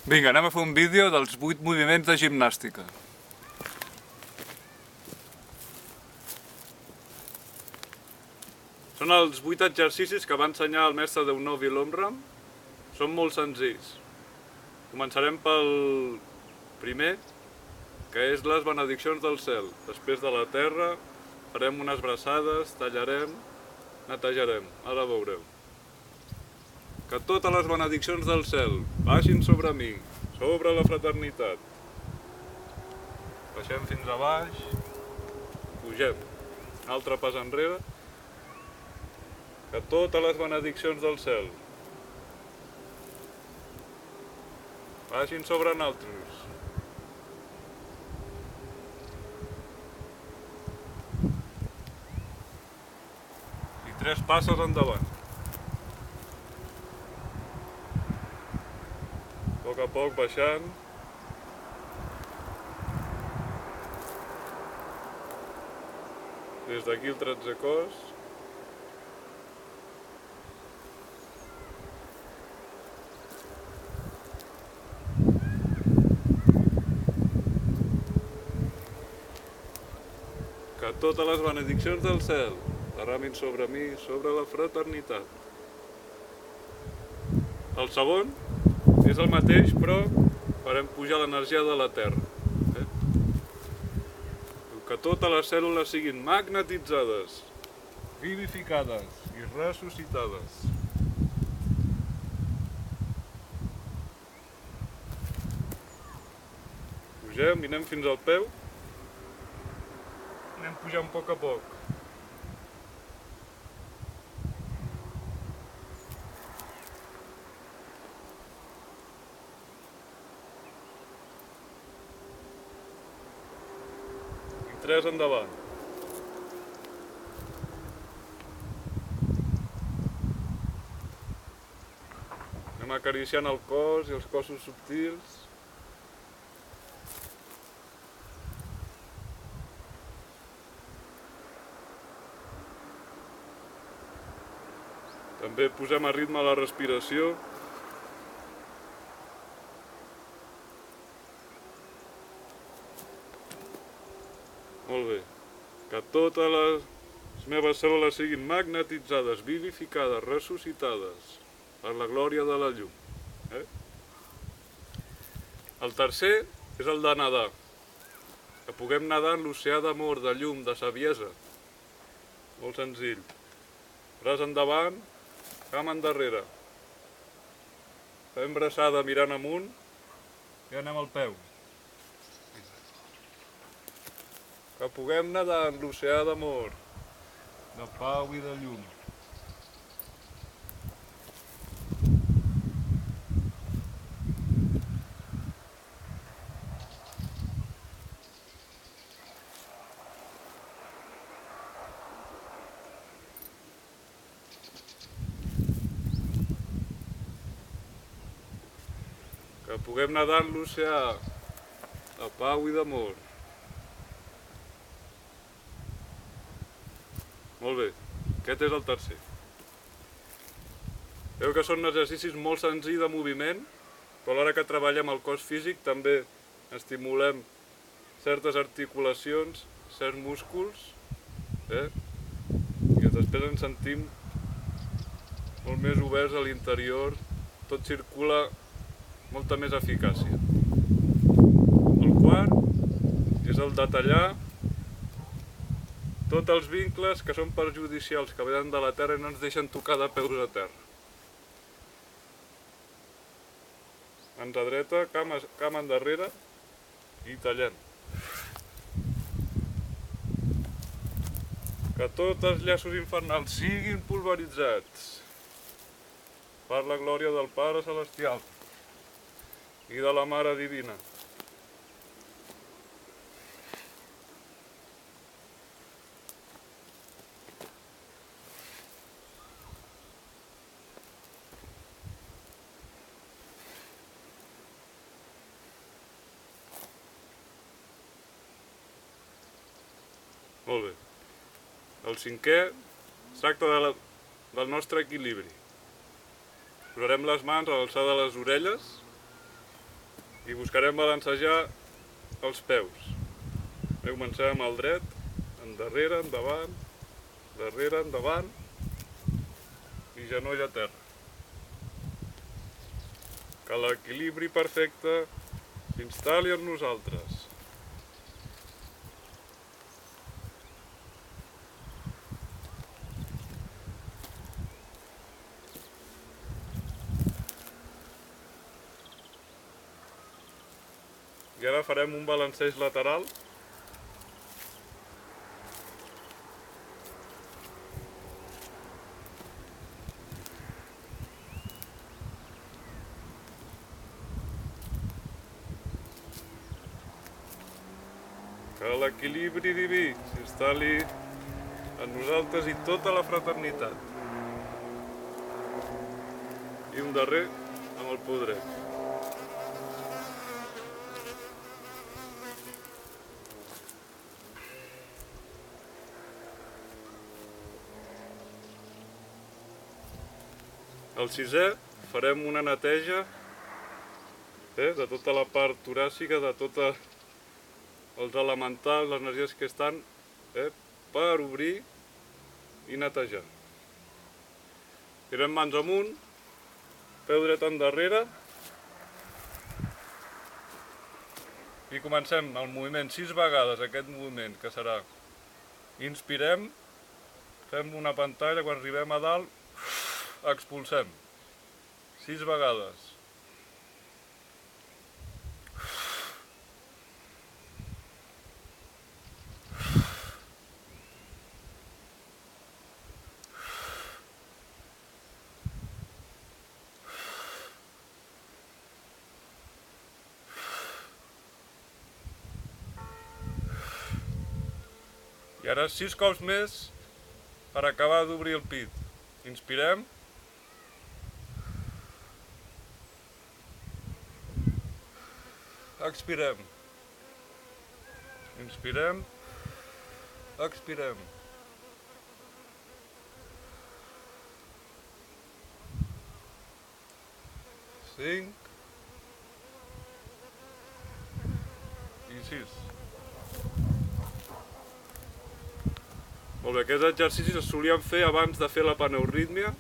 Vinga, anem a fer un vídeo dels 8 moviments de gimnàstica. Són els 8 exercicis que va ensenyar el mestre Deunovi l'Omram. Són molt senzills. Començarem pel primer, que és les benediccions del cel. Després de la terra farem unes braçades, tallarem, netejarem. Ara veureu. Que totes les benediccions del cel baixin sobre mi, sobre la fraternitat. Baixem fins a baix, pugem. Altre pas enrere. Que totes les benediccions del cel baixin sobre nosaltres. I 3 passos endavant. A poc baixant. Des d'aquí el 13è cos. Que totes les benediccions del cel derramin sobre mi, sobre la fraternitat. El segon és el mateix, però farem pujar l'energia de la terra. Que totes les cèl·lules siguin magnetitzades, vivificades i ressuscitades. Pugem i anem fins al peu. Anem pujant a poc. I 3 endavant. Anem acariciant el cos i els cossos subtils. També posem a ritme la respiració. Molt bé. Que totes les meves cèl·lules siguin magnetitzades, vivificades, ressuscitades per la glòria de la llum. El tercer és el de nedar. Que puguem nedar en l'oceà d'amor, de llum, de saviesa. Molt senzill. Braç endavant, cama endarrere. Fem braçada mirant amunt i anem al peu. Que puguem nedar en l'oceà d'amor, de pau i de llum. Que puguem nedar en l'oceà de pau i d'amor. Molt bé, aquest és el tercer. Veu que són exercicis molt senzills de moviment, però a l'hora que treballem el cos físic també estimulem certes articulacions, certs músculs, i després ens sentim molt més oberts a l'interior, tot circula molta més eficàcia. El quart és el de tallar tots els vincles que són perjudicials, que venen de la terra i no ens deixen tocar de peus a terra. Mans a dreta, cama endarrere i tallem. Que tots els llaços infernals siguin pulveritzats per la glòria del Pare Celestial i de la Mare Divina. Molt bé. El cinquè es tracta del nostre equilibri. Posarem les mans a l'alçada de les orelles i buscarem balancejar els peus. Comencem amb el dret, endarrere, endavant, darrere, endavant i genoll a terra. Que l'equilibri perfecte s'instal·li en nosaltres. I ara farem un balanceig lateral. Que l'equilibri diví s'instal·li en nosaltres i tota la fraternitat. I un darrer amb el peu dret. El sisè farem una neteja de tota la part toràcica, de tots els elementals, les energies que estan, per obrir i netejar. Tirem mans amunt, peu dret endarrere i comencem el moviment 6 vegades, aquest moviment que serà: inspirem, fem una pantalla, quan arribem a dalt expulsem 6 vegades. I ara 6 cops més per acabar d'obrir el pit. Inspirem. Expirem. Inspirem. Expirem. Cinc. I 6. Molt bé, aquests exercicis es solien fer abans de fer la paneurítmia,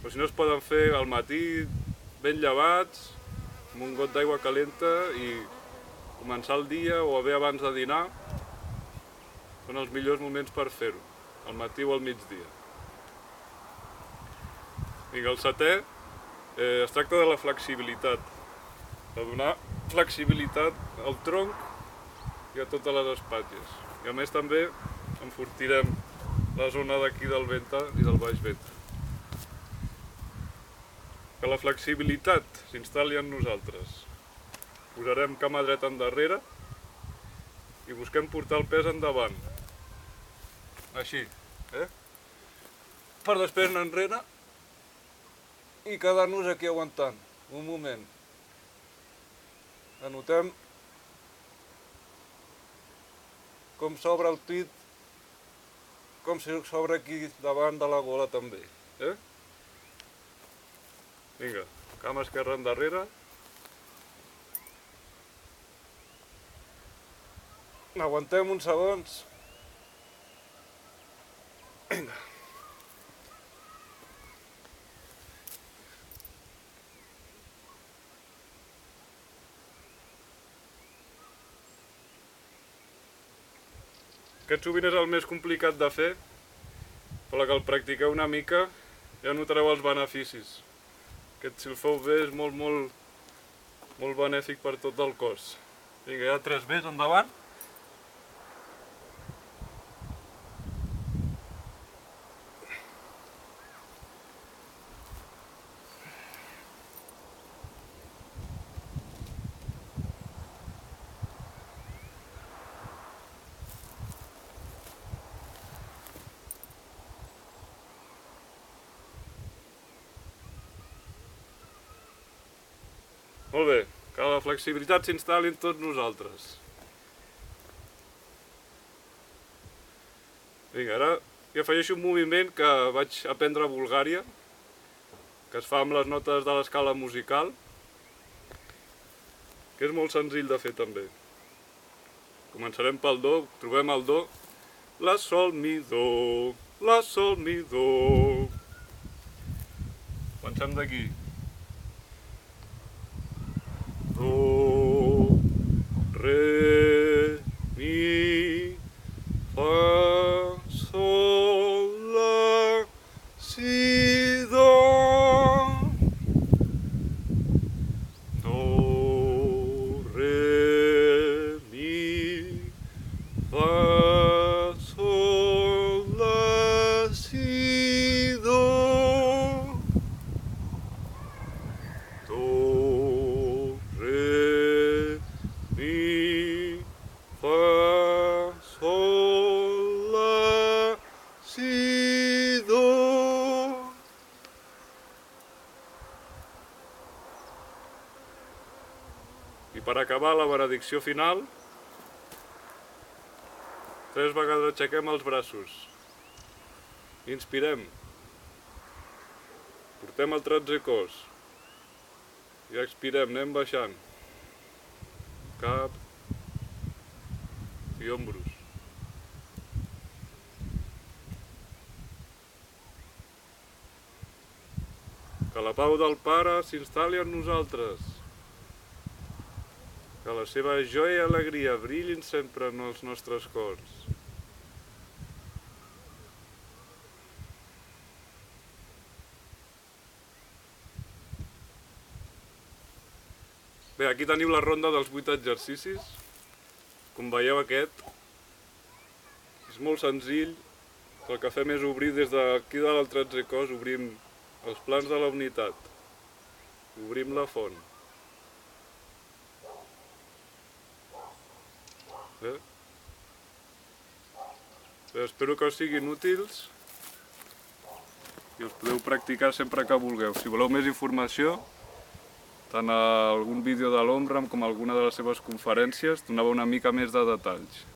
però si no es poden fer al matí, ben llevats, amb un got d'aigua calenta i començar el dia o bé abans de dinar. Són els millors moments per fer-ho, al matí o al migdia. Vinga, el setè es tracta de la flexibilitat, de donar flexibilitat al tronc i a totes les espatlles. I a més també enfortirem la zona d'aquí del ventre i del baix ventre. Que la flexibilitat s'instal·li en nosaltres. Posarem cama dreta endarrere i busquem portar el pes endavant. Així, per després anar enrere i quedar-nos aquí aguantant. Un moment. Anotem com s'obre el pit, com s'obre aquí davant de la gola també. Vinga, cama esquerra endarrere. Aguantem uns segons. Vinga. Aquest sovint és el més complicat de fer, però que el practiqueu una mica ja notareu els beneficis. Aquest, si el feu bé, és molt benèfic per tot el cos. Vinga, ja 3 més, endavant. Molt bé, que la flexibilitat s'instal·li en tots nosaltres. Vinga, ara hi afegeixo un moviment que vaig aprendre a Bulgària, que es fa amb les notes de l'escala musical. que és molt senzill de fer també. Començarem pel do, trobem el do, la, sol, mi, do, la, sol, mi, do. Comencem d'aquí. Do, re, mi, fa, sol, la, si, do. Do, re, mi, fa, sol, la, si, do. Do, re, mi, fa, sol, la, si, do. I per acabar la benedicció final, 3 vegades aixequem els braços. Inspirem. Portem el tretze cos. I expirem, anem baixant. Cap i ombros. Que la pau del Pare s'instal·li en nosaltres. Que la seva joia i alegria brillin sempre en els nostres cors. Bé, aquí teniu la ronda dels 8 exercicis. Com veieu, aquest és molt senzill. El que fem és obrir des d'aquí de l'altre cos, obrim els plans de la unitat. Obrim la font. Bé, espero que us siguin útils i us podeu practicar sempre que vulgueu. Si voleu més informació, tant a algun vídeo de l'Omram com a alguna de les seves conferències, donava una mica més de detalls.